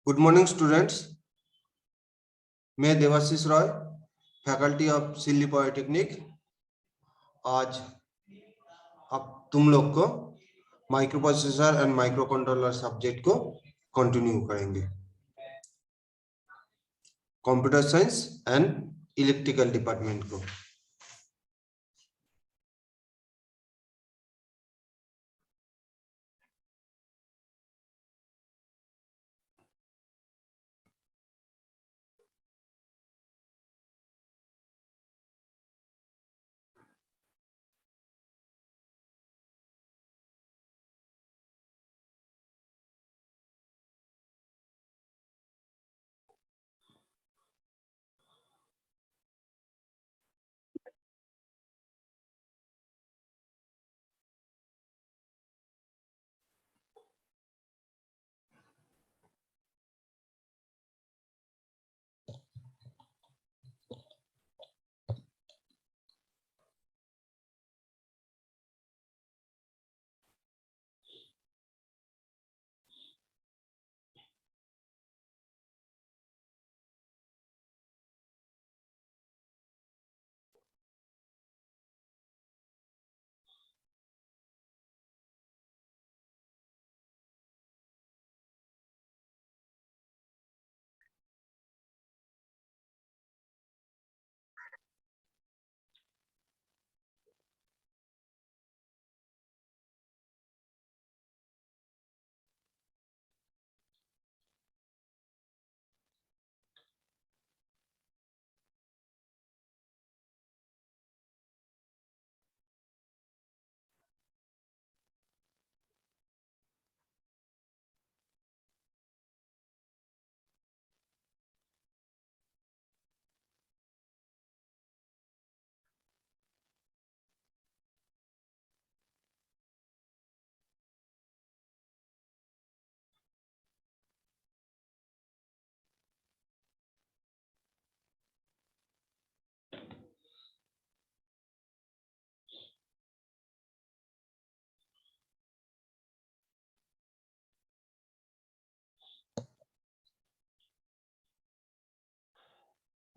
Good morning students. मैं Debashish Roy, faculty of Silli polytechnic. आज अब तुम लोग को microprocessor and microcontroller subject को कंटिन्यू करेंगे। Computer science and electrical department को।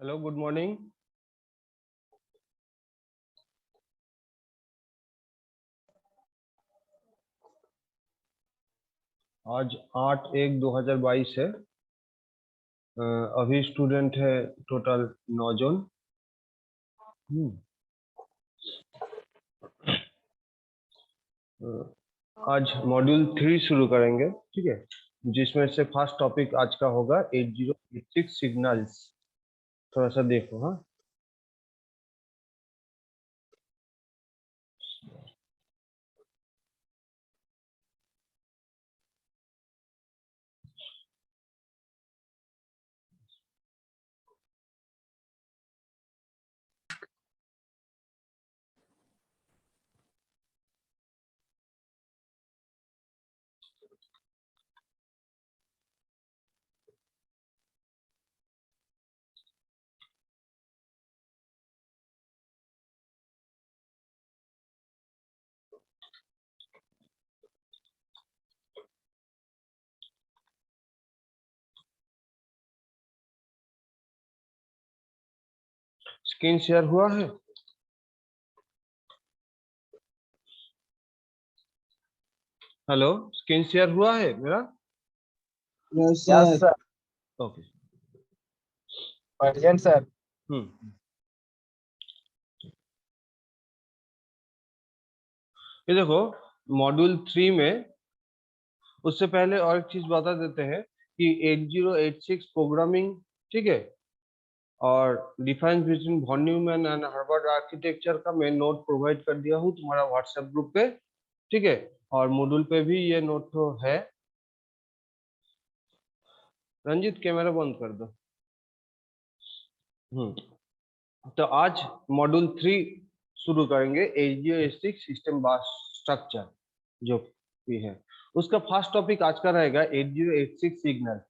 Hello, good morning. आज 8/1/2022 है। अभी स्टूडेंट है टोटल 9 जन। आज मॉड्यूल 3 शुरू करेंगे, ठीक है, जिसमें से फर्स्ट टॉपिक आज का होगा 8086 सिग्नल्स। थोड़ा सा देखो। हाँ, स्क्रीन शेयर हुआ है? हेलो, स्क्रीन शेयर हुआ है मेरा? Yes sir. Okay. Present sir. ये देखो, मॉड्यूल 3 में, उससे पहले और एक चीज बता देते हैं कि 8086 प्रोग्रामिंग, ठीक है, और difference between von Neumann and Harvard architecture का मैं नोट प्रोवाइड कर दिया हूँ तुम्हारा व्हाट्सएप ग्रुप पे, ठीक है, और मॉड्यूल पे भी ये नोट तो है। रंजित, कैमरा बंद कर दो। तो आज मॉड्यूल 3 शुरू करेंगे, 8086 सिस्टम बस स्ट्रक्चर जो भी है। उसका फर्स्ट टॉपिक आज का रहेगा 8086 सिग्नल,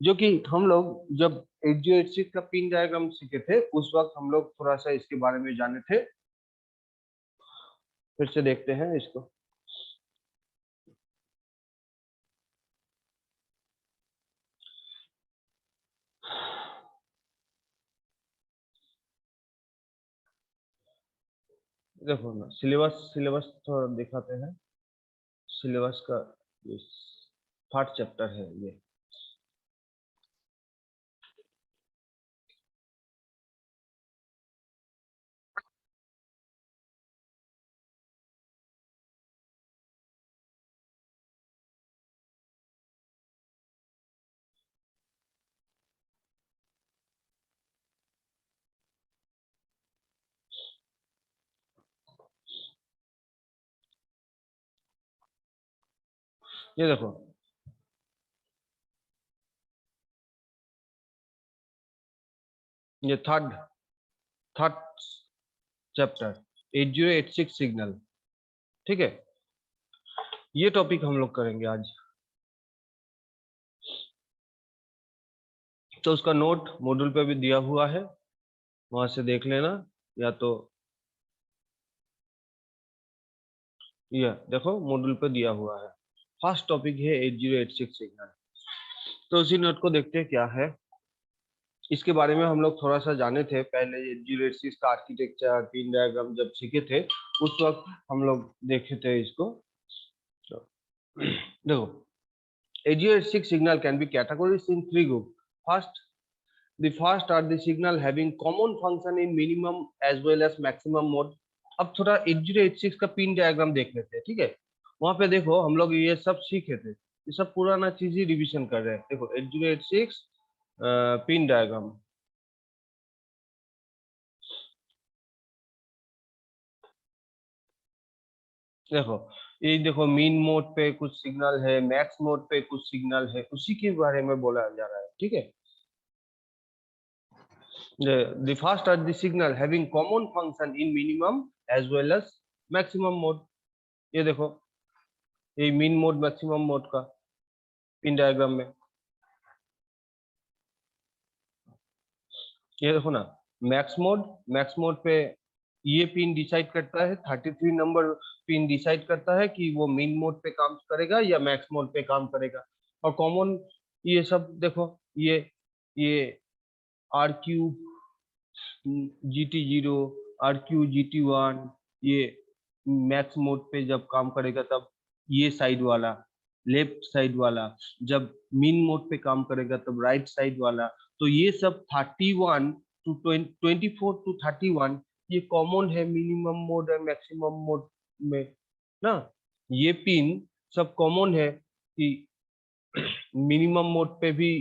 जो कि हम लोग जब 8086 का पिन डायग्राम सीखे थे उस वक्त हम लोग थोड़ा सा इसके बारे में जाने थे। फिर से देखते हैं इसको। देखो ना, सिलेबस थोड़ा दिखाते हैं। सिलेबस का थर्ड चैप्टर है ये। ये देखो, ये थर्ड थर्ड चैप्टर 8086 सिग्नल, ठीक है। ये टॉपिक हम लोग करेंगे आज। तो उसका नोट मॉड्यूल पे भी दिया हुआ है, वहां से देख लेना, या तो ये देखो मॉड्यूल पे दिया हुआ है। फर्स्ट टॉपिक है 8086 सिग्नल। तो उसी नोट को देखते हैं क्या है। इसके बारे में हम लोग थोड़ा सा जाने थे पहले। 8086 का आर्किटेक्चर, पिन डायग्राम जब सीखे थे उस वक्त हम लोग देखे थे इसको। तो देखो, 8086 signal can be categorized in three groups. The first are the signal having common function in minimum as well as maximum mode. अब थोड़ा 8086 का पिन डायग्राम देख लेते हैं, ठीक है। वहां पे देखो हम लोग ये सब सीखे थे, ये सब पुराना चीज ही रिवीजन कर रहे हैं। देखो 8086 पिन डायग्राम, देखो ये देखो, मीन मोड पे कुछ सिग्नल है, मैक्स मोड पे कुछ सिग्नल है, उसी के बारे में बोला जा रहा है, ठीक है। The first are the signal having common function in minimum as well as maximum mode. ये देखो, ये मीन मोड मैक्सिमम मोड का पिन डायग्राम में, ये देखो ना, मैक्स मोड पे ये पिन डिसाइड करता है, 33 नंबर पिन डिसाइड करता है कि वो मीन मोड पे काम करेगा या मैक्स मोड पे काम करेगा। और कॉमन ये सब देखो, ये are Q GT0, RQ GT1, ये मैक्स मोड पे जब काम करेगा तब ये साइड वाला, लेफ्ट साइड वाला, जब मीन मोड पे काम करेगा तब राइट साइड वाला। तो ये सब 31 टू 24 टू 31 ये कॉमन है मिनिमम मोड और मैक्सिमम मोड में ना। ये पिन सब कॉमन है कि मिनिमम मोड पे भी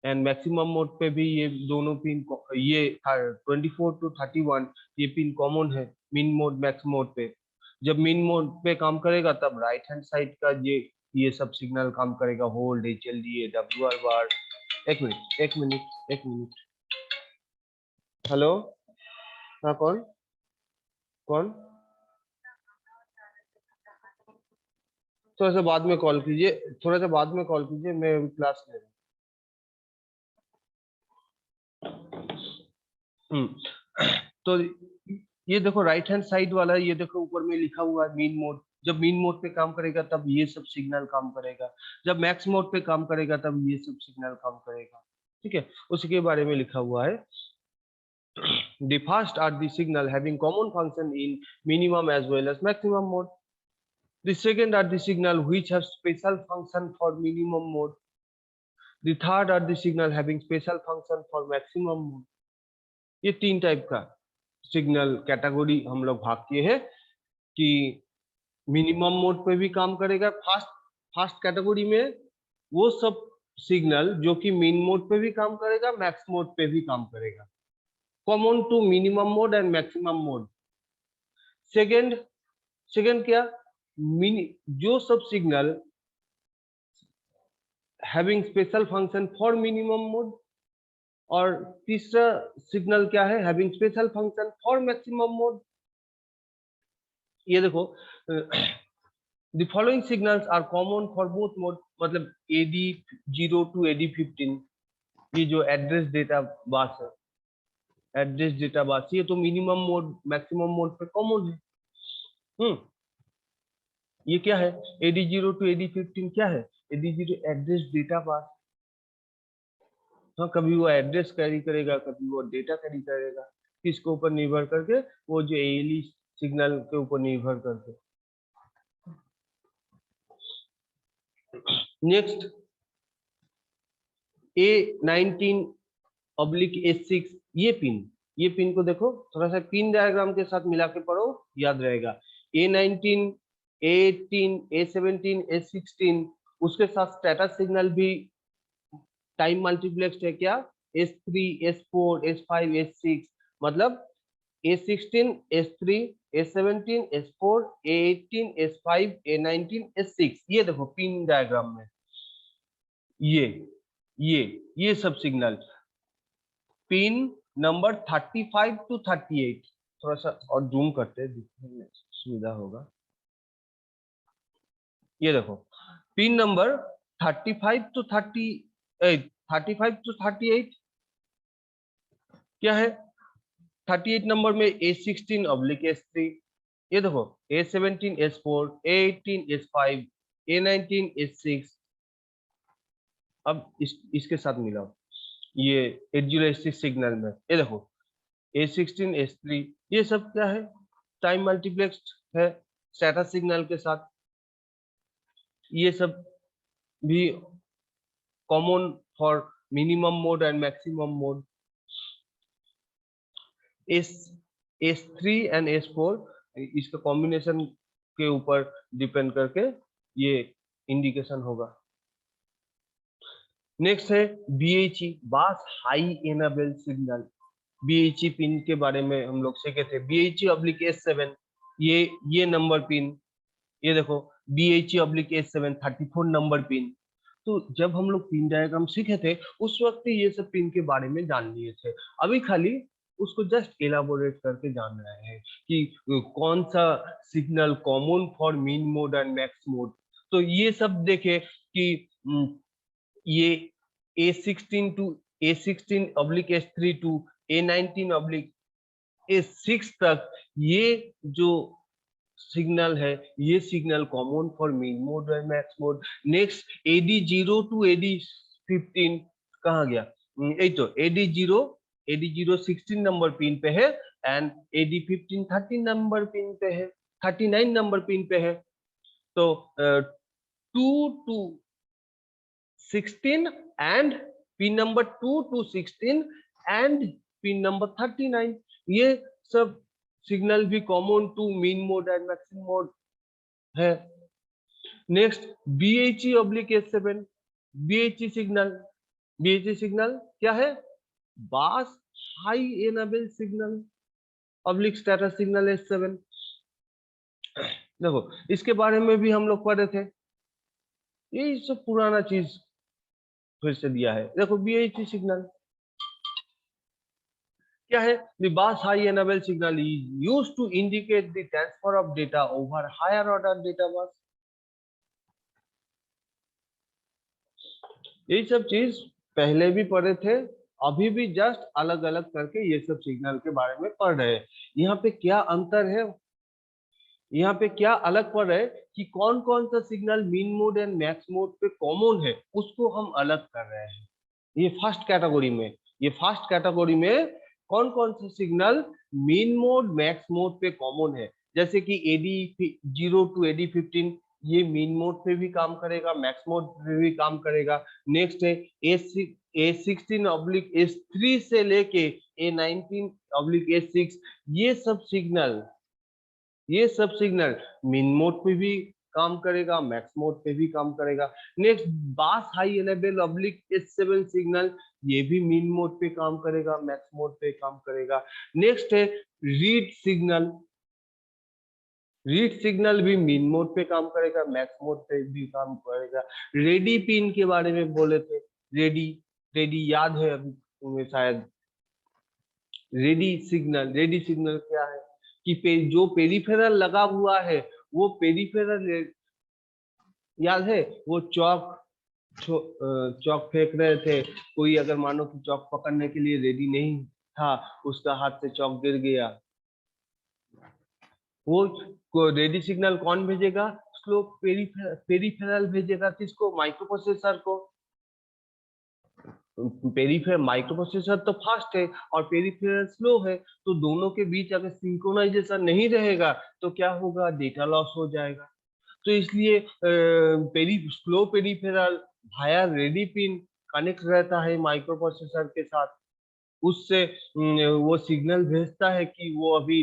एंड मैक्सिमम मोड पे भी ये दोनों पिन, ये 24 टू 31 ये पिन कॉमन है मिन मोड मैक्स मोड पे। जब मिन मोड पे काम करेगा तब राइट हैंड साइड का ये सब सिग्नल काम करेगा, होल्ड, HLDA, WR बार। एक मिनट एक मिनट एक मिनट, हेलो, हाँ कौन कौन, थोड़ा सा बाद में कॉल कीजिए, थोड़ा सा बाद में कॉल कीजिए, मैं अभी क्लास ले रहा हूँ। तो ये देखो राइट हैंड साइड वाला, ये देखो ऊपर में लिखा हुआ है मीन मोड। जब मीन मोड पे काम करेगा तब ये सब सिग्नल काम करेगा, जब मैक्स मोड पे काम करेगा तब ये सब सिग्नल काम करेगा, ठीक है। उसी के बारे में लिखा हुआ है। The first are the signal having common function in minimum as well as maximum mode. The second are the signal which have special function for minimum mode. The third are the signal having special function for maximum mode. ये तीन type का signal category हम लोग भाग किए हैं कि minimum mode पे भी काम करेगा। फास्ट कैटेगरी में वो सब सिग्नल जो कि मिन मोड पे भी काम करेगा, मैक्स मोड पे भी काम करेगा, common to minimum mode and maximum mode. Second second क्या, जो सब signal having special function for minimum mode. और तीसरा सिग्नल क्या है, having special function for maximum mode. ये देखो, the following signals are common for both mode, मतलब AD0 to AD15, ये जो एड्रेस डेटा बस है, एड्रेस डेटा बस, ये तो मिनिमम मोड मैक्सिमम मोड पे कॉमन है। ये क्या है, AD0 टू AD15 क्या है, AD0 एड्रेस डेटा बस। हाँ, कभी वो एड्रेस कैरी करेगा, कभी वो डेटा कैरी करेगा, किसके ऊपर निर्भर करके, वो जो ALE सिग्नल के ऊपर निर्भर करके। नेक्स्ट A19/A6 ये पिन को देखो, थोड़ा सा पिन डायग्राम के साथ मिला के पढ़ो, याद रहेगा। A19, A18, A17, A16 उसके साथ स्टेटस सिग्नल भी टाइम मल्टीप्लेक्स्ड है क्या, S3, S4, S5, S6, मतलब A16, S3, A17, S4, A18, S5, A19, S6, ये देखो पिन डायग्राम में ये ये सब सिग्नल पिन नंबर 35 to 38, थोड़ा सा और जूम करते हैं, दिखने में सुविधा होगा। ये देखो पिन नंबर 35 to 38 क्या है, 38 नंबर में A16/S3, ये देखो A17, S4, A18, S5, A19, S6। अब इसके साथ मिलाओ, ये 8086 सिग्नल में ये देखो A16, S3, ये सब क्या है, टाइम मल्टीप्लेक्स्ड है स्टेटस सिग्नल के साथ। ये सब भी common for minimum mode and maximum mode. S3 and S4 इसका कॉम्बिनेशन के ऊपर डिपेंड करके ये इंडिकेशन होगा। नेक्स्ट है BHE, बास high enable signal. BHE pin के बारे में हम लोग सीखे थे, BHE/S7, ये नंबर पिन, ये देखो BHE/S7 34 नंबर पिन। तो जब हम लोग पिन डायग्राम सीखे थे उस वक्त ये सब पिन के बारे में जान लिए थे, अभी खाली उसको जस्ट एलाबोरेट करके जान रहे हैं कि कौन सा signal common for min mode and max mode. तो ये सब देखे कि ये A16 to A16/S3 to A19/A6 तक ये जो सिग्नल है, ये signal common for min mode और max mode. Next AD0 to AD15 कहाँ गया, यही तो AD0 16 नंबर पिन पे है एंड AD15 39 नंबर पिन पे है। तो 2 to 16 and pin number 2 to 16 and pin number 39, ये सब सिग्नल भी common to min mode and maximum mode है। नेक्स्ट BHE/S7, BHE सिग्नल क्या है, bus high enable signal public status signal S7। देखो इसके बारे में भी हम लोग पढ़े थे, यही सब पुराना चीज फिर से दिया है। देखो BHE सिग्नल क्या है, the bus high enable signal is used to indicate the transfer of data over higher order data bus। ये सब चीज पहले भी पढ़े थे, अभी भी जस्ट अलग अलग करके ये सब सिग्नल के बारे में पढ़ रहे हैं। यहाँ पे क्या अंतर है, यहाँ पे क्या अलग पड़ रहा है कि कौन कौन सा signal mean mode and max mode पे कॉमन है, उसको हम अलग कर रहे हैं। ये फर्स्ट कैटेगरी में कौन कौन सा signal mean mode max mode पे कॉमन है, जैसे कि AD0 to AD15 ये मीन मोड पे भी काम करेगा, मैक्स मोड पे भी काम करेगा। नेक्स्ट है A16/S3 से लेके A19/S6, ये सब सिग्नल मीन मोड पे भी काम करेगा, मैक्स मोड पे भी काम करेगा। नेक्स्ट बास हाई एनेबल/S7 सिग्नल, ये भी मीन मोड पे काम करेगा, मैक्स मोड पे काम करेगा। नेक्स्ट है रीड सिग्नल भी मीन मोड पे काम करेगा, मैक्स मोड पे भी काम करेगा। रेडी पिन के बारे में बोले थे, रेडी याद है अभी तुम्हें शायद। रेडी सिग्नल क्या है कि जो पेरिफेरल लगा हुआ है, वो पेरिफेरल याद है, वो चौक फेंक रहे थे, कोई अगर मानो कि चौक पकड़ने के लिए रेडी नहीं था, उसका हाथ से चौक गिर गया, वो रेडी सिग्नल कौन भेजेगा, स्लो पेरिफेरल भेजेगा, किसको, माइक्रोप्रोसेसर को। पेरीफेरल माइक्रो प्रोसेसर तो फास्ट है और पेरीफेरल स्लो है, तो दोनों के बीच अगर सिंक्रोनाइजेशन नहीं रहेगा तो क्या होगा, डेटा लॉस हो जाएगा। तो इसलिए slow peripheral via ready pin connect रहता है माइक्रो प्रोसेसर के साथ, उससे वो सिग्नल भेजता है कि वो अभी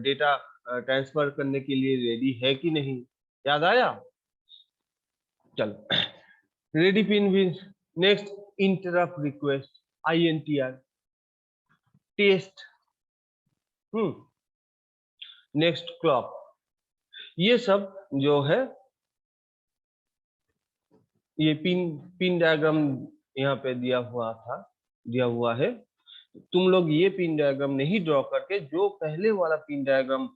डेटा ट्रांसफर करने के लिए रेडी है कि नहीं। याद आया? चलो, रेडी पिन भी। Next, interrupt request, INTR, test, next clock. ये सब जो है, ये पिन डायग्राम यहाँ पे दिया हुआ है। तुम लोग ये पिन डायग्राम नहीं ड्रॉ करके जो पहले वाला पिन डायग्राम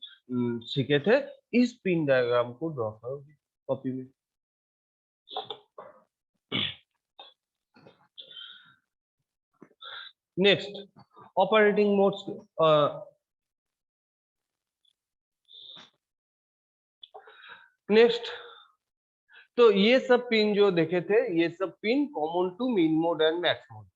सीखे थे, इस पिन डायग्राम को ड्रॉ करोगे कॉपी में। Next, operating modes. नेक्स्ट, तो ये सब पिन जो देखे थे, ये सब पिन कॉमन टू मिन mode and max mode.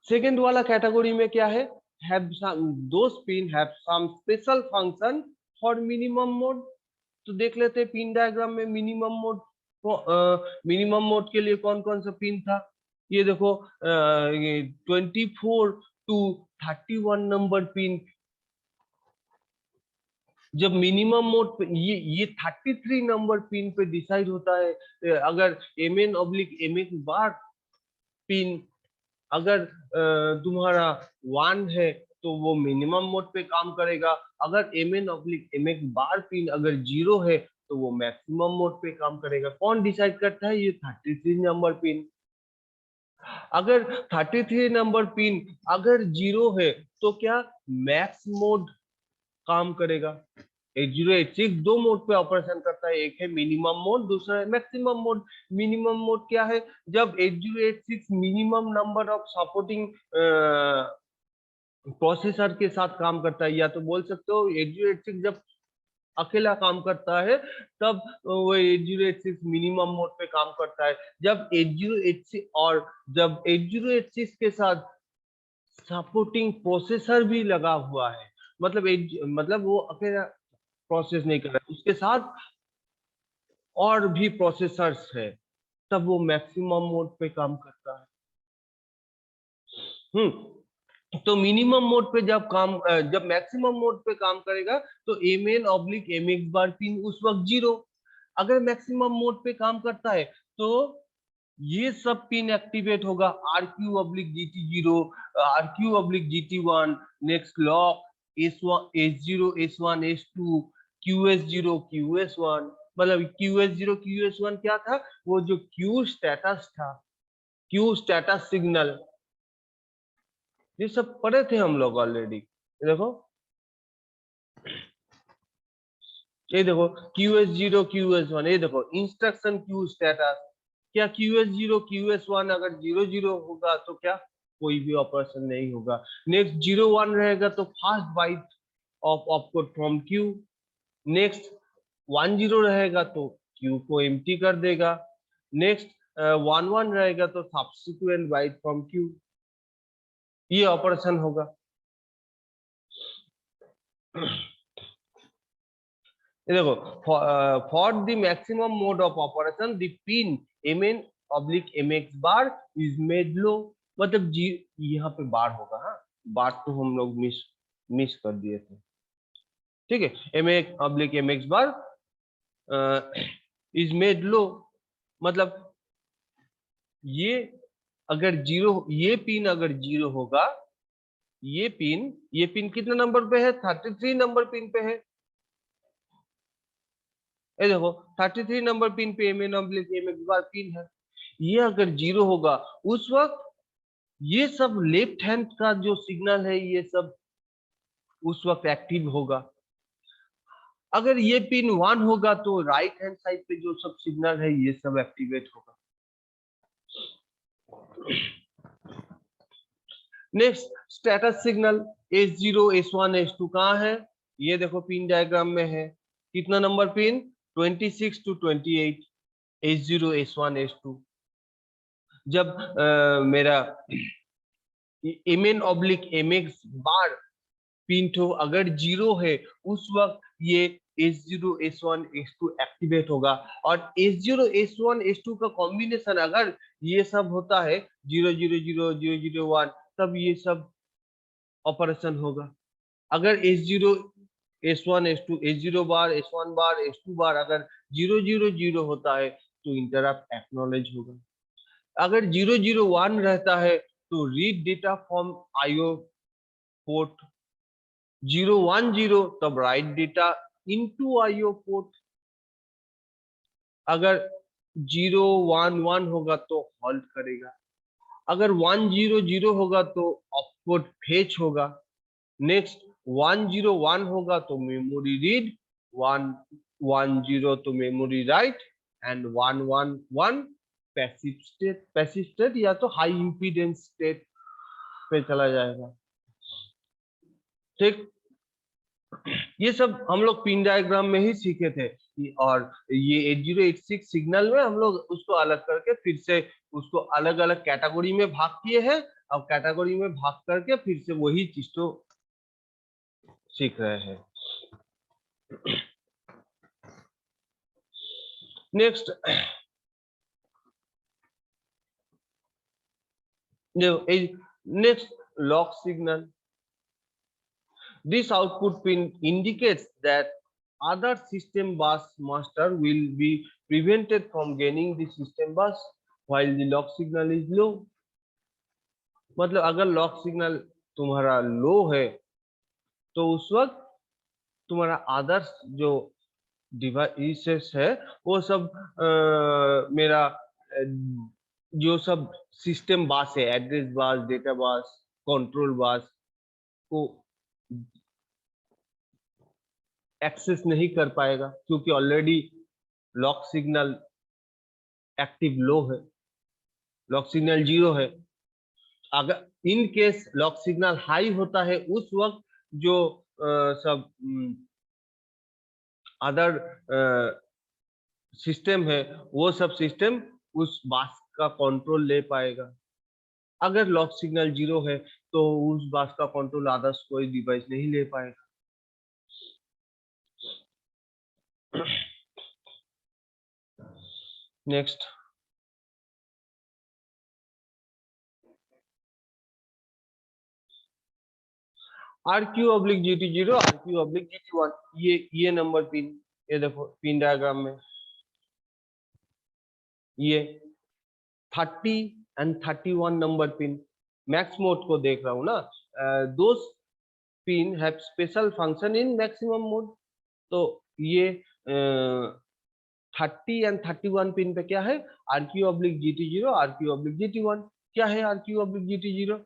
Second वाला कैटेगरी में क्या है, those pin have some special function for minimum mode। तो देख लेते हैं पिन डायग्राम में मिनिमम मोड के लिए कौन कौन सा पिन था। ये देखो, ये 24 to 31 नंबर पिन। जब मिनिमम मोड पे ये 33 नंबर पिन पे डिसाइड होता है। अगर MN/MX बार पिन अगर तुम्हारा 1 है तो वो मिनिमम मोड पे काम करेगा। अगर MN/MX बार पिन अगर 0 है तो वो मैक्सिमम मोड पे काम करेगा। कौन डिसाइड करता है? ये 33 नंबर पिन। अगर 33 नंबर पिन अगर 0 है तो क्या मैक्स मोड काम करेगा। 8086 दो मोड पे ऑपरेशन करता है, एक है मिनिमम मोड, दूसरा है मैक्सिमम मोड। मिनिमम मोड क्या है? जब 8086 minimum number of supporting processor के साथ काम करता है, या तो बोल सकते हो 8086 जब अकेला काम करता है तब वो 8086 मिनिमम मोड पे काम करता है। जब 8086 के साथ सपोर्टिंग प्रोसेसर भी लगा हुआ है, मतलब वो अकेला प्रोसेस नहीं कर रहा है, उसके साथ और भी प्रोसेसर्स है, तब वो मैक्सिमम मोड पे काम करता है। तो मिनिमम मोड पे जब मैक्सिमम मोड पे काम करेगा तो MN/MX बार पिन उस वक्त 0। अगर मैक्सिमम मोड पे काम करता है तो ये सब पिन एक्टिवेट होगा, RQ/GT0, RQ/GT1, next lock, S0, S1, S2, QS0, QS1। मतलब QS0, QS1 क्या था? वो जो Q स्टेटस था, Q स्टेटस सिग्नल, ये सब पढ़े थे हम लोग ऑलरेडी। ये देखो QS0, QS1, ये देखो इंस्ट्रक्शन Q स्टेटस। क्या QS0, QS1 अगर 0 होगा तो क्या कोई भी ऑपरेशन नहीं होगा। नेक्स्ट 0-1 रहेगा तो first byte of opcode from Q। Next 1-0 रहेगा तो Q को एम्प्टी कर देगा। नेक्स्ट 1-1 रहेगा तो सब्सिक्वेंट बाइट फ्रॉम Q, ये ऑपरेशन होगा। देखो, for the maximum mode of operation the pin MN/MX bar is made low. मतलब यहाँ पे बार होगा, हाँ बार तो हम लोग मिस कर दिए थे, ठीक है। MN/MX bar is made low, मतलब ये अगर 0, ये पिन अगर 0 होगा, ये पिन कितने नंबर पे है? 33 नंबर पिन पे है। ये देखो 33 नंबर पिन पे MN/MX बार पिन है। ये अगर 0 होगा उस वक्त ये सब लेफ्ट हैंड का जो सिग्नल है ये सब उस वक्त एक्टिव होगा। अगर ये पिन 1 होगा तो राइट हैंड साइड पे जो सब सिग्नल है ये सब एक्टिवेट होगा। Next, status signal S0, S1, S2 कहाँ है? ये देखो पिन डायग्राम में है। कितना number pin? 26 to 28, S0, S1, S2। जब मेरा mn/mx बार पिन हो अगर 0 है, उस वक्त ये S0 S1 S2 एक्टिवेट होगा। और S0 S1 S2 का कॉम्बिनेशन अगर ये सब होता है 0 0 0 0 0 1, तब ये सब ऑपरेशन होगा। अगर S0 S1 S2 S0 बार S1 बार S2 बार अगर 0 0 0 होता है तो इंटरप्ट एक्नॉलेज होगा। अगर 0 0 1 रहता है तो read data from IO port 0 1 0, तब right data into IO port. अगर 0 1 1 होगा तो हॉल्ट करेगा। अगर 1 0 0 होगा तो ऑपकोड फेच होगा। नेक्स्ट 1 0 1 होगा तो मेमोरी रीड, 1 1 0 तो memory write, and 1 1 1 passive state या तो हाई इंपीडेंस स्टेट पे चला जाएगा। ठीक, ये सब हम लोग पिन डायग्राम में ही सीखे थे। और ये 8086 सिग्नल में हम लोग उसको अलग करके फिर से उसको अलग अलग कैटेगरी में भाग किए हैं। अब कैटेगरी में भाग करके फिर से वही चीज तो सीख रहे हैं। Next lock signal. This output pin indicates that other system bus master will be prevented from gaining the system bus while the lock signal is low। मतलब अगर लॉक सिग्नल तुम्हारा लो है तो उस वक्त तुम्हारा आदर्श जो डिवाइसेस है वो सब मेरा जो सब सिस्टम बस है, address bus, data bus, control bus को एक्सेस नहीं कर पाएगा, क्योंकि already lock signal active low है, लॉक सिग्नल 0 है। अगर in case lock signal high होता है उस वक्त जो सब अदर सिस्टम है वो सब सिस्टम उस बस का कंट्रोल ले पाएगा। अगर लॉक सिग्नल 0 है तो उस बस का कंट्रोल अदर्स कोई डिवाइस नहीं ले पाएगा। नेक्स्ट RQ/GT0 RQ/GT1, ये नंबर पिन, ये देखो पिन डायग्राम में ये 30 and 31 number pin max mode को देख रहा हूं ना। Those pin have special function in maximum mode. तो ये 30 एंड 31 पिन पे क्या है, RQ/GT0 RQ/GT1। क्या है RQ/GT0?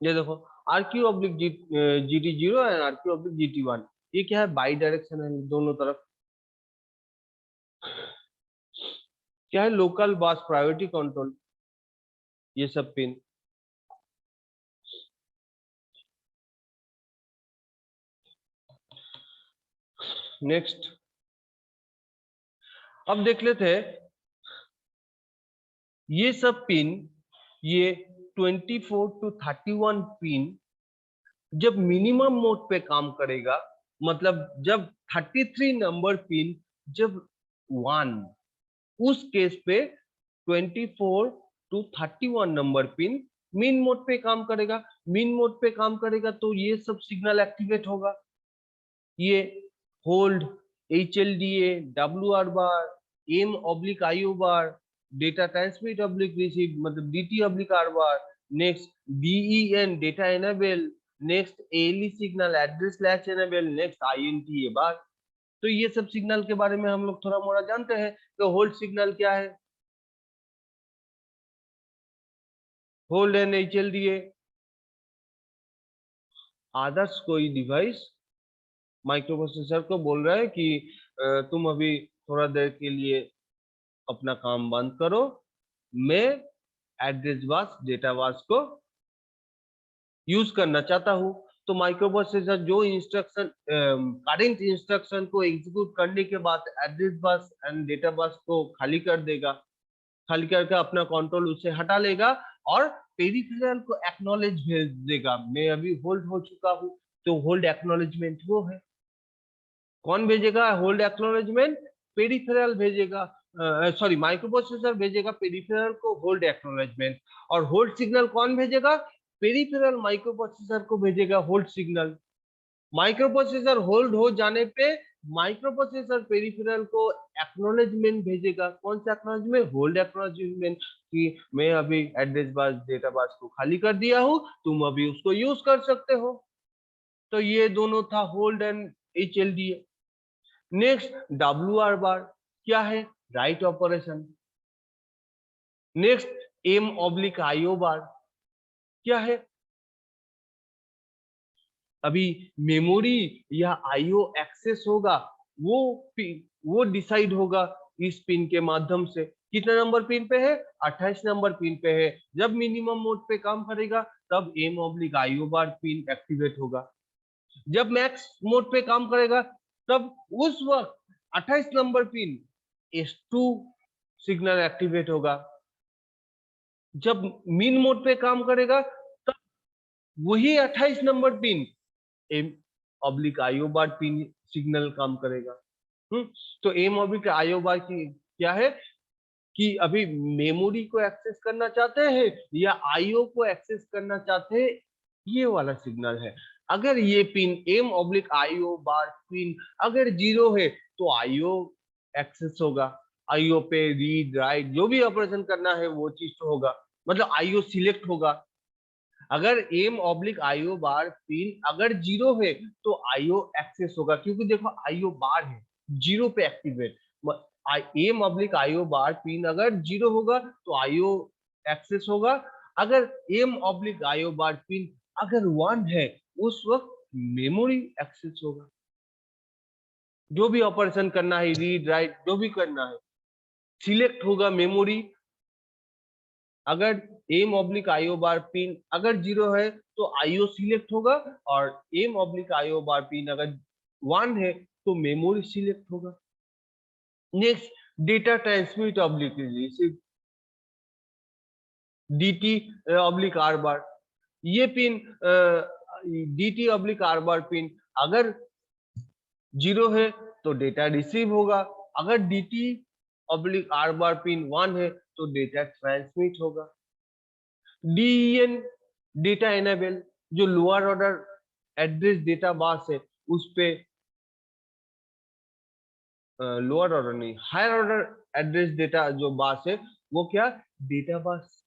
ये देखो RQ/GT0 एंड RQ/GT1, ये क्या है, बाई डायरेक्शन है दोनों तरफ। क्या है, लोकल बस प्रायोरिटी कंट्रोल, ये सब पिन। नेक्स्ट अब देख लेते हैं ये सब पिन, ये 24 to 31 पिन जब मिनिमम मोड पे काम करेगा, मतलब जब 33 नंबर पिन जब 1, उस केस पे 24 to 31 नंबर पिन मिन मोड पे काम करेगा। मिन मोड पे काम करेगा तो ये सब सिग्नल एक्टिवेट होगा। ये hold, HLDA, WR bar, M/IO bar, data transmit oblique receive मतलब DT/R bar, next DEN data enable, next ALE signal address latch enable, next INTA bar. तो ये सब सिग्नल के बारे में हम लोग थोड़ा मोड़ा जानते हैं। तो होल्ड सिग्नल क्या है, होल्ड एंड HLDA। आदर्श कोई डिवाइस माइक्रोप्रोसेसर को बोल रहा है कि तुम अभी थोड़ा देर के लिए अपना काम बंद करो, मैं एड्रेस बस डेटा बस को यूज करना चाहता हूं। तो माइक्रोप्रोसेसर जो इंस्ट्रक्शन करंट इंस्ट्रक्शन को एग्जीक्यूट करने के बाद address bus and data bus को खाली कर देगा। खाली करके अपना कंट्रोल उससे हटा लेगा और पेरिफेरल को एक्नॉलेज भेज देगा, मैं अभी होल्ड हो चुका हूं, तो होल्ड एक्नॉलेजमेंट वो है। कौन भेजेगा होल्ड एक्नॉलेजमेंट? पेरिफेरल भेजेगा, सॉरी माइक्रोप्रोसेसर भेजेगा पेरिफेरल को होल्ड एक्नॉलेजमेंट। और होल्ड सिग्नल कौन भेजेगा? पेरिफेरल माइक्रोप्रोसेसर को भेजेगा होल्ड सिग्नल। माइक्रोप्रोसेसर होल्ड हो जाने पे माइक्रोप्रोसेसर पेरिफेरल को एक्नॉलेजमेंट भेजेगा। कौन सा एक्नॉलेजमेंट? होल्ड एक्नॉलेजमेंट, कि मैं अभी एड्रेस बस डेटा बस को खाली कर दिया हूं, तुम अभी उसको यूज कर सकते हो। तो ये दोनों था hold and HLDA। Next WR बार क्या है? Write operation. नेक्स्ट M/IO बार क्या है? अभी मेमोरी या IO एक्सेस होगा, वो वो डिसाइड होगा इस पिन के माध्यम से। कितना नंबर पिन पे है? 28 नंबर पिन पे है। जब मिनिमम मोड पे काम करेगा तब M/IO बार पिन एक्टिवेट होगा। जब मैक्स मोड पे काम करेगा तब उस वक्त 28 number pin S2 signal activate होगा। जब मिन मोड पे काम करेगा तब वही 28 नंबर पिन M/IO बार पिन सिग्नल काम करेगा। तो M/IO बार की क्या है कि अभी मेमोरी को एक्सेस करना चाहते हैं या IO को एक्सेस करना चाहते हैं, ये वाला सिग्नल है। अगर ये पिन M/IO बार पिन अगर 0 है तो IO एक्सेस होगा, IO पे रीड राइट जो भी ऑपरेशन करना है वो चीज तो होगा, मतलब IO सिलेक्ट होगा। अगर M/IO बार पिन अगर 0 है तो IO एक्सेस होगा, क्योंकि देखो IO बार है 0 पे एक्टिवेट। M/IO बार पिन अगर 0 होगा तो IO एक्सेस होगा। अगर M/IO बार पिन अगर 1 है उस वक्त मेमोरी एक्सेस होगा। जो भी ऑपरेशन करना है रीड राइट जो भी करना है सिलेक्ट होगा मेमोरी। अगर M/IO बार पिन अगर 0 है तो IO सिलेक्ट होगा, और M/IO बार पिन अगर 1 है तो मेमोरी सिलेक्ट होगा। Next data transmit oblique receive, DT/R बार। ये पिन DT/R बार पिन अगर 0 है तो डेटा रिसीव होगा, अगर DT/R बार पिन 1 है तो डेटा ट्रांसमिट होगा। DEN डेटा एनेबल, जो lower order address data bus है उस पे, लोअर ऑर्डर नहीं हायर ऑर्डर एड्रेस डेटा जो बस है वो क्या डेटा बस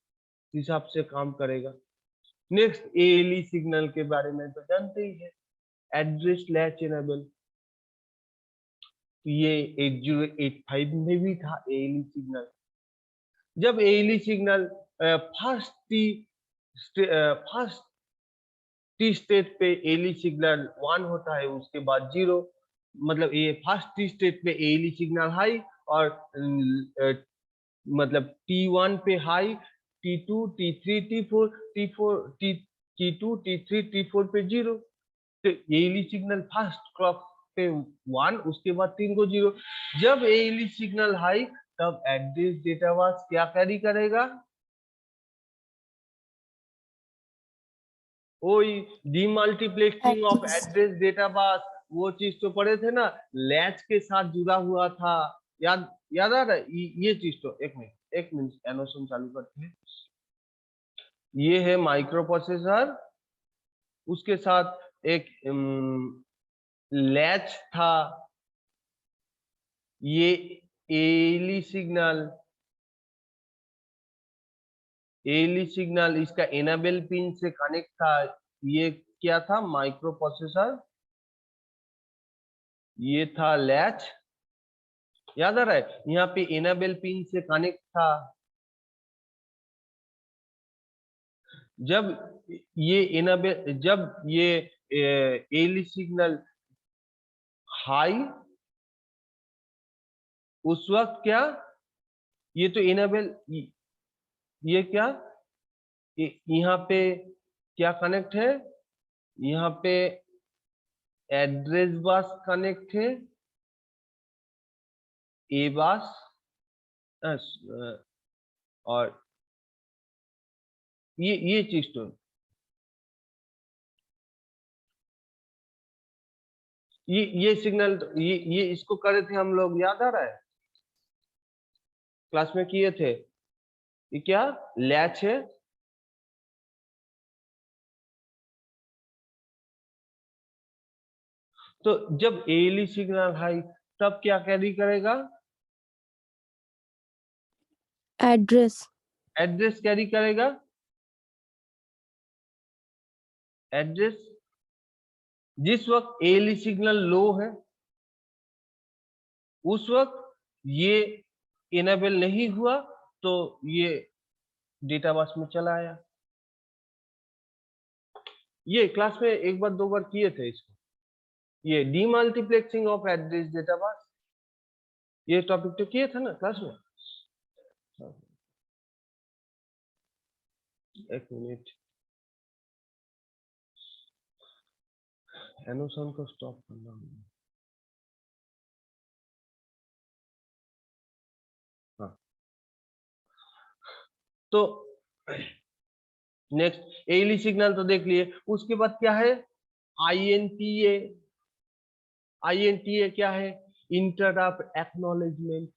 हिसाब से काम करेगा। नेक्स्ट ALE सिग्नल के बारे में तो जानते ही है, एड्रेस लैच एनेबल। ये 8085 में भी था ALE सिग्नल। जब ALE signal first T state पे ALE सिग्नल 1 होता है उसके बाद 0, मतलब ये फर्स्ट टी स्टेट पे ALE सिग्नल हाई और मतलब T1 पे high, T2 T3 T4 T2 T3 T4 पे 0। तो ALE सिग्नल फर्स्ट क्लॉक पे 1 उसके बाद 3 को 0। जब ALE सिग्नल हाई तब एड्रेस डेटा बस क्या कैरी करेगा? वही demultiplexing of address data bus, वो चीज तो पढ़े थे ना, लैच के साथ जुड़ा हुआ था। याद याद आ रहा है ये चीज तो। एक मिनट एनोशन चालू करते हैं। ये है माइक्रो प्रोसेसर, उसके साथ एक लैच था, ये ALE सिग्नल इसका एनेबल पिन से कनेक्ट था। ये क्या था? माइक्रो प्रोसेसर, ये था लैच। याद आ रहा है? यहाँ पे एनेबल पिन से कनेक्ट था। जब ये एनेबल जब ये ALE सिग्नल हाई उस वक्त क्या ये तो एनेबल, ये क्या यहाँ पे क्या कनेक्ट है? यहाँ पे एड्रेस बस कनेक्ट है, A बस और ये चीज तो ये सिग्नल ये इसको करे थे हम लोग, याद आ रहा है? क्लास में किए थे। ये क्या लैच है? तो जब एएलई सिग्नल हाई तब क्या कैरी करेगा? एड्रेस। एड्रेस कैरी करेगा। एड्रेस जिस वक्त एएलई सिग्नल लो है उस वक्त ये इनेबल नहीं हुआ तो ये डेटा बस में चला आया। ये क्लास में एक बार दो बार किए थे इसको, ये demultiplexing of address data bus, ये टॉपिक तो किए थे ना क्लास में। एक मिनट, एनोसन को स्टॉप करना होगा। हाँ, तो नेक्स्ट एएलई सिग्नल तो देख लिए, उसके बाद क्या है? आईएनटीए। आईएनटीए क्या है? Interrupt acknowledgement.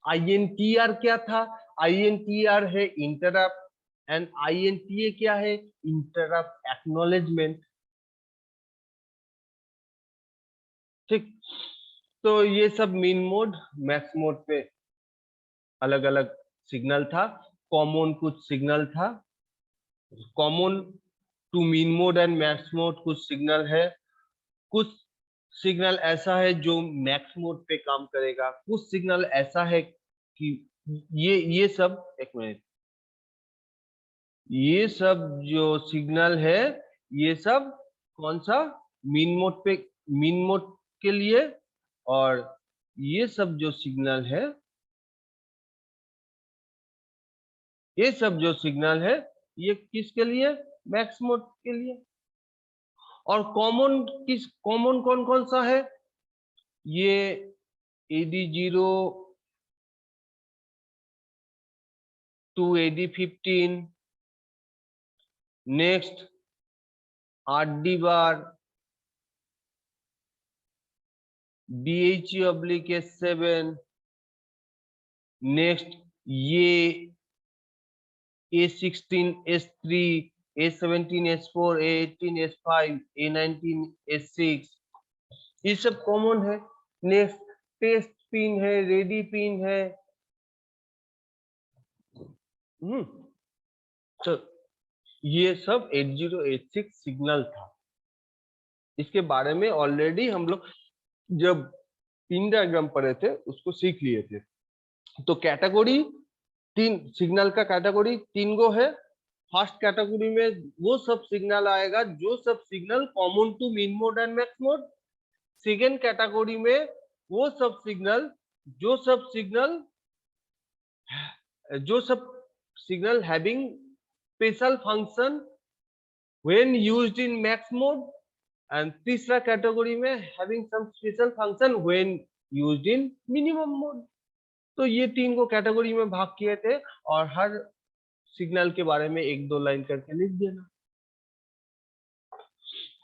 आईएनटीआर क्या था? आईएनटीआर है इंटरप्ट एंड आईएनटीए क्या है? Interrupt acknowledgement. ठीक, तो ये सब मीन मोड मैक्स मोड पे अलग अलग सिग्नल था। कॉमन कुछ सिग्नल था, common to min mode and max mode कुछ सिग्नल है। कुछ सिग्नल ऐसा है जो मैक्स मोड पे काम करेगा, कुछ सिग्नल ऐसा है कि ये सब, एक मिनट, ये सब जो सिग्नल है ये सब कौन सा? मीन मोड पे, मीन मोड के लिए। और ये सब जो सिग्नल है, ये सब जो सिग्नल है ये किसके लिए? मैक्स मोड के लिए। और कॉमन कॉमन कौन कौन सा है? ये AD0 to AD15, next RD bar, DHE/S7, next ये A16 S3, A17 S4, A18 S5, A19 S6, ये सब कॉमन है। नेक्स्ट टेस्ट पिन है, रेडी पिन है। तो ये सब 8086 सिग्नल था। इसके बारे में ऑलरेडी हम लोग जब पिन डायग्राम पढ़े थे उसको सीख लिए थे। तो कैटेगरी, तीन सिग्नल का कैटेगरी तीन गो है। फर्स्ट कैटेगरी में वो सब सिग्नल आएगा जो सब signal common to min mode and max mode. Second category में वो सब सिग्नल जो सब signal having special function when used in max mode. And तीसरा कैटेगरी में having some special function when used in minimum mode. तो ये तीन को कैटेगरी में भाग किए थे और हर सिग्नल के बारे में एक दो लाइन करके लिख देना।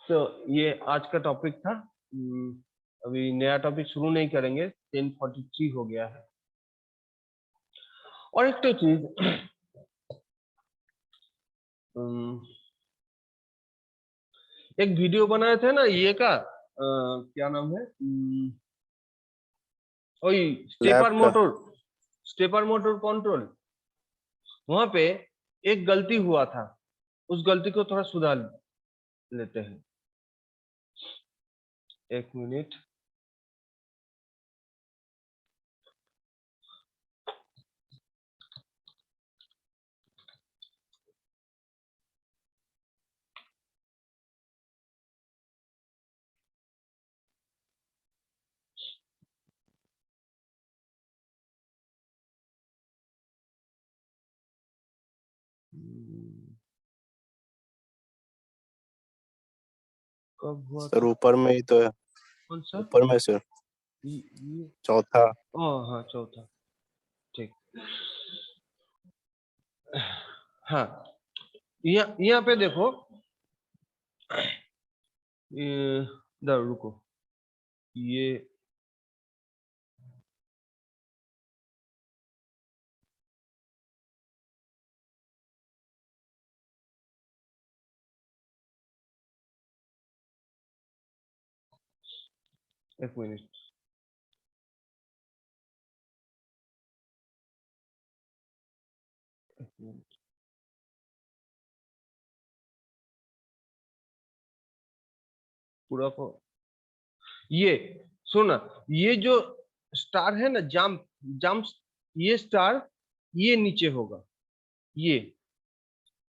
तो ये आज का टॉपिक था। अभी नया टॉपिक शुरू नहीं करेंगे, 10:43 हो गया है। और एक तो चीज, एक वीडियो बनाए थे ना ये का, क्या नाम है, वही स्टेपर मोटर कंट्रोल। वहां पे एक गलती हुआ था, उस गलती को थोड़ा सुधार लेते हैं। एक मिनट, कब हुआ सर था? ऊपर में ही तो है, कौन सा? ऊपर में सर ये चौथा। हाँ, चौथा, ठीक। हाँ, यहाँ पे देखो, इधर रुको, ये एक मिनट, पूरा को ये सुना, ये जो स्टार है ना, जंप जंप, ये स्टार ये नीचे होगा, ये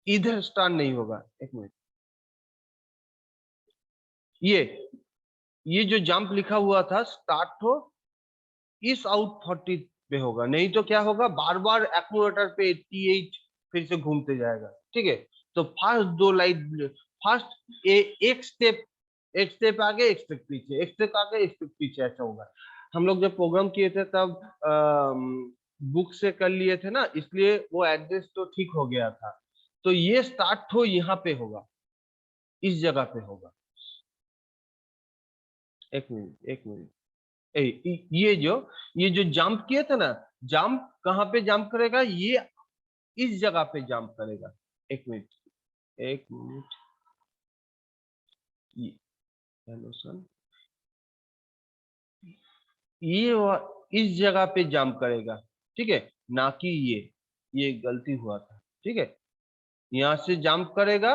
इधर स्टार नहीं होगा। एक मिनट, ये जो जंप लिखा हुआ था स्टार्ट हो इस आउट 40 पे होगा, नहीं तो क्या होगा, बार बार एक्यूमुलेटर पे 88 फिर से घूमते जाएगा। ठीक है, तो फर्स्ट दो लाइट, फर्स्ट एक स्टेप आगे, एक स्टेप पीछे, एक स्टेप आगे, एक स्टेप पीछे, ऐसा होगा। हम लोग जब प्रोग्राम किए थे तब बुक से कर लिए थे ना, इसलिए वो एड्रेस तो ठीक हो गया था। तो ये स्टार्ट हो यहाँ पे होगा, इस जगह पे होगा। एक मिनट, एक मिनट, ये जो जंप किए थे ना, जंप कहाँ पे जंप करेगा, ये इस जगह पे जंप करेगा। एक मिनट, एक मिनट, हेलो सर, इस जगह पे जंप करेगा। ठीक है, ना कि ये गलती हुआ था। ठीक है, यहां से जंप करेगा,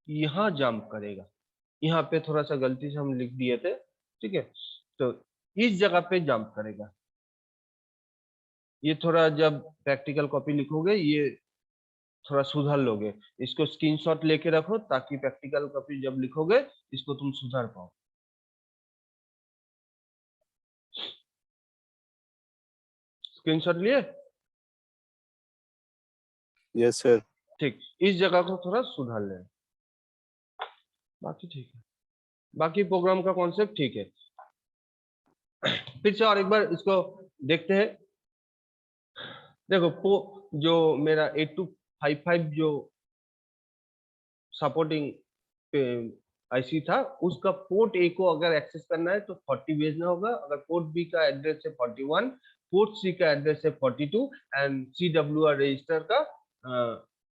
यहाँ जंप करेगा, यहाँ पे थोड़ा सा गलती से हम लिख दिए थे। ठीक है, तो इस जगह पे जंप करेगा। ये थोड़ा जब प्रैक्टिकल कॉपी लिखोगे ये थोड़ा सुधार लोगे, इसको स्क्रीनशॉट लेके रखो ताकि प्रैक्टिकल कॉपी जब लिखोगे इसको तुम सुधार पाओ। स्क्रीनशॉट लिए? Yes sir. ठीक, इस जगह को थोड़ा सुधार ले, बाकी ठीक है, बाकी प्रोग्राम का कॉन्सेप्ट ठीक है। फिर से और एक बार इसको देखते हैं। देखो, जो मेरा 8255 जो सपोर्टिंग आईसी था, उसका पोर्ट ए को अगर एक्सेस करना है तो 40 भेजना होगा, अगर पोर्ट बी का एड्रेस है 41, पोर्ट सी का एड्रेस है 42 एंड CWR रजिस्टर का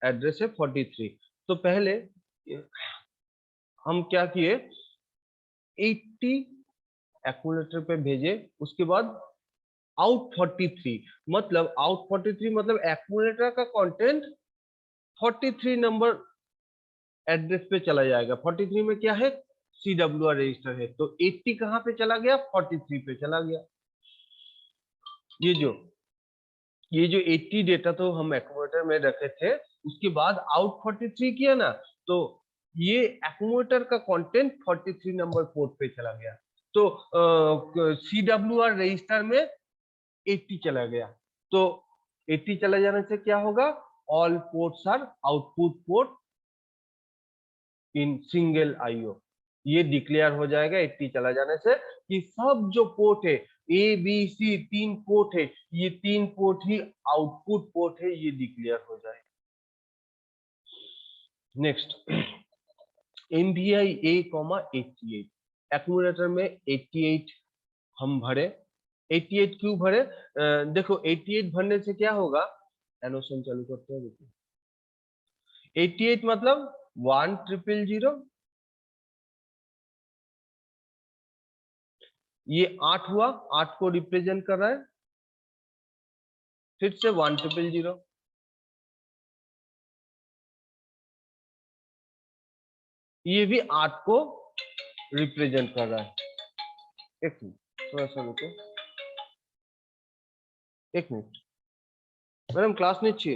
एड्रेस है 43। तो पहले हम क्या किए, 80 एक्यूमुलेटर पे भेजे, उसके बाद आउट 43, मतलब आउट 43 मतलब एक्यूमुलेटर का कंटेंट 43 नंबर एड्रेस पे चला जाएगा। 43 में क्या है, CWR रजिस्टर है, तो 80 कहाँ पे चला गया, 43 पे चला गया। ये जो 80 डेटा तो हम एक्यूमुलेटर में रखे थे, उसके बाद आउट 43 किया ना, तो ये एक्यूमुलेटर का कंटेंट 43 नंबर पोर्ट पे चला गया। तो CWR रजिस्टर में 80 चला गया, तो 80 चला जाने से क्या होगा, all ports are output port in single IO, ये डिक्लेयर हो जाएगा 80 चला जाने से कि सब जो पोर्ट है ABC 3 पोर्ट है, ये 3 पोर्ट ही आउटपुट पोर्ट है, ये डिक्लेयर हो जाएगा। नेक्स्ट, MVI A,88 एक्यूमुलेटर में 88 हम भरे। 88 क्यों भरे, देखो 88 भरने से क्या होगा, एनोशन चालू करते हैं। देखिए 88 मतलब 1000, ये 8 हुआ, 8 को रिप्रेजेंट कर रहा है, फिर से 1000, ये भी 8 को रिप्रेजेंट कर रहा है। एक मिनट, थोड़ा सा रुको, एक मिनट मैडम, क्लास নিচ্ছি।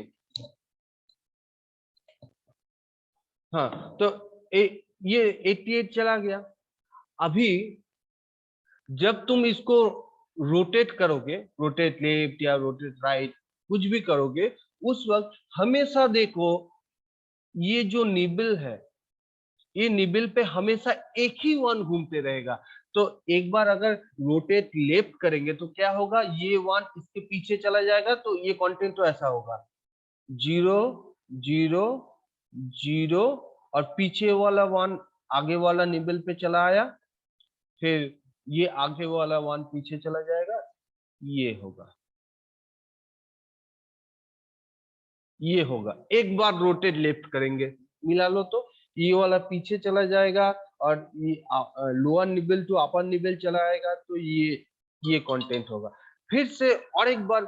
हाँ, तो ये 88 चला गया। अभी जब तुम इसको रोटेट करोगे, रोटेट लेफ्ट या रोटेट राइट, कुछ भी करोगे, उस वक्त हमेशा देखो ये जो निबल है, ये निबल पे हमेशा एक ही 1 घूमते रहेगा। तो एक बार अगर रोटेट लेफ्ट करेंगे तो क्या होगा, ये 1 इसके पीछे चला जाएगा, तो ये कंटेंट तो ऐसा होगा 0 0 0 और पीछे वाला 1 आगे वाला निबल पे चला आया, फिर ये आगे वाला 1 पीछे चला जाएगा, ये होगा, ये होगा। एक बार रोटेट लेफ्ट करेंगे, मिला लो तो ये वाला पीछे चला जाएगा और ये lower nibble to upper nibble चला आएगा, तो ये कंटेंट होगा। फिर से और एक बार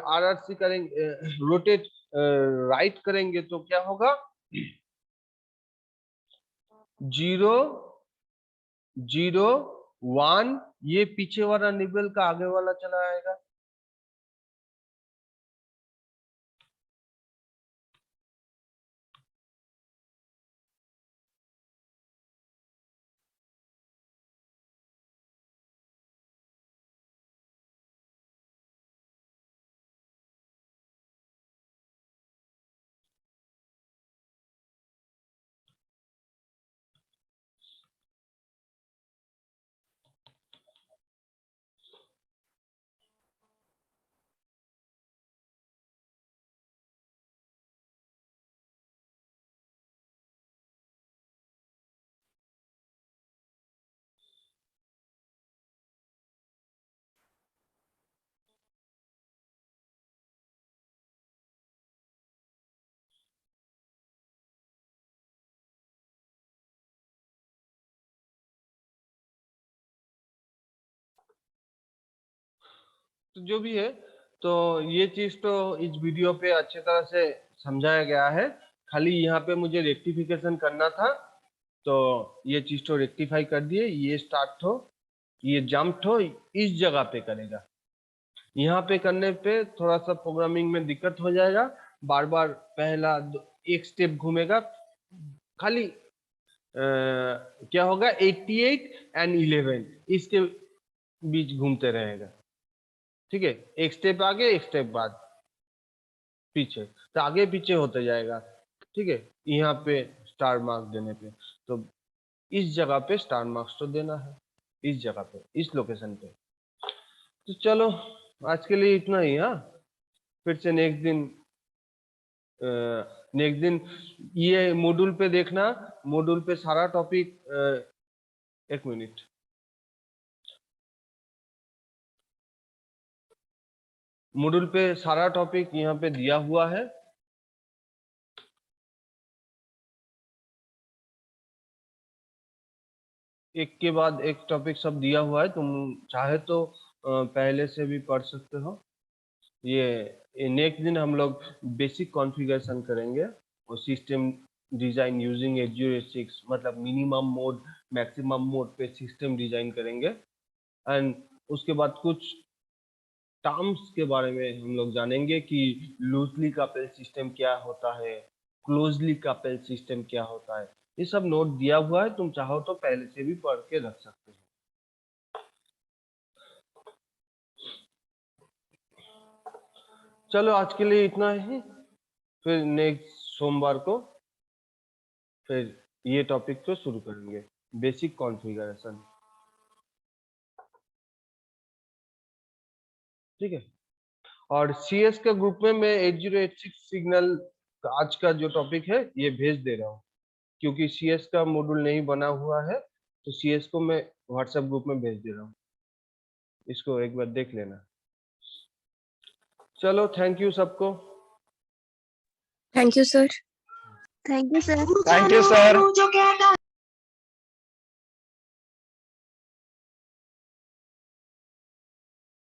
आरआरसी करेंगे, रोटेट राइट करेंगे तो क्या होगा 0 0 1, ये पीछे वाला निबल का आगे वाला चला आएगा, तो जो भी है, तो ये चीज तो इस वीडियो पे अच्छे तरह से समझाया गया है, खाली यहाँ पे मुझे रेक्टिफिकेशन करना था, तो ये चीज तो रेक्टिफाई कर दिए। ये स्टार्ट हो, ये जंप हो, इस जगह पे करेगा, यहाँ पे करने पे थोड़ा सा प्रोग्रामिंग में दिक्कत हो जाएगा, बार बार पहला एक स्टेप घूमेगा, खाली क्या होगा 88 एंड 11 इसके बीच घूमते रहेगा, ठीक है, एक स्टेप आगे एक स्टेप बाद पीछे, तो आगे पीछे होते जाएगा, ठीक है। यहाँ पे स्टार मार्क्स देने पे, तो इस जगह पे स्टार मार्क्स तो देना है, इस जगह पे, इस लोकेशन पे। तो चलो आज के लिए इतना ही, हाँ, फिर से नेक्स्ट दिन ये मॉड्यूल पे देखना, मॉड्यूल पे सारा टॉपिक, एक मिनट, मॉड्यूल पे सारा टॉपिक यहाँ पे दिया हुआ है, एक के बाद एक टॉपिक सब दिया हुआ है, तुम चाहे तो पहले से भी पढ़ सकते हो। ये नेक्स्ट दिन हम लोग बेसिक कॉन्फ़िगरेशन करेंगे और सिस्टम डिजाइन यूजिंग 8086, मतलब मिनिमम मोड मैक्सिमम मोड पे सिस्टम डिजाइन करेंगे, एंड उसके बाद कुछ टर्म्स के बारे में हम लोग जानेंगे कि लूजली कपल्ड सिस्टम क्या होता है, क्लोजली कपल्ड सिस्टम क्या होता है, ये सब नोट दिया हुआ है, तुम चाहो तो पहले से भी पढ़ के रख सकते हो। चलो आज के लिए इतना ही, फिर नेक्स्ट सोमवार को फिर ये टॉपिक को शुरू करेंगे, बेसिक कॉन्फ़िगरेशन, ठीक है। और सीएस के ग्रुप में मैं 8086 सिग्नल आज का जो टॉपिक है ये भेज दे रहा हूँ, क्योंकि सीएस का मॉड्यूल नहीं बना हुआ है, तो सीएस को मैं व्हाट्सएप ग्रुप में भेज दे रहा हूँ, इसको एक बार देख लेना। चलो थैंक यू सबको। Thank you, sir. Thank you, sir. Thank you, sir.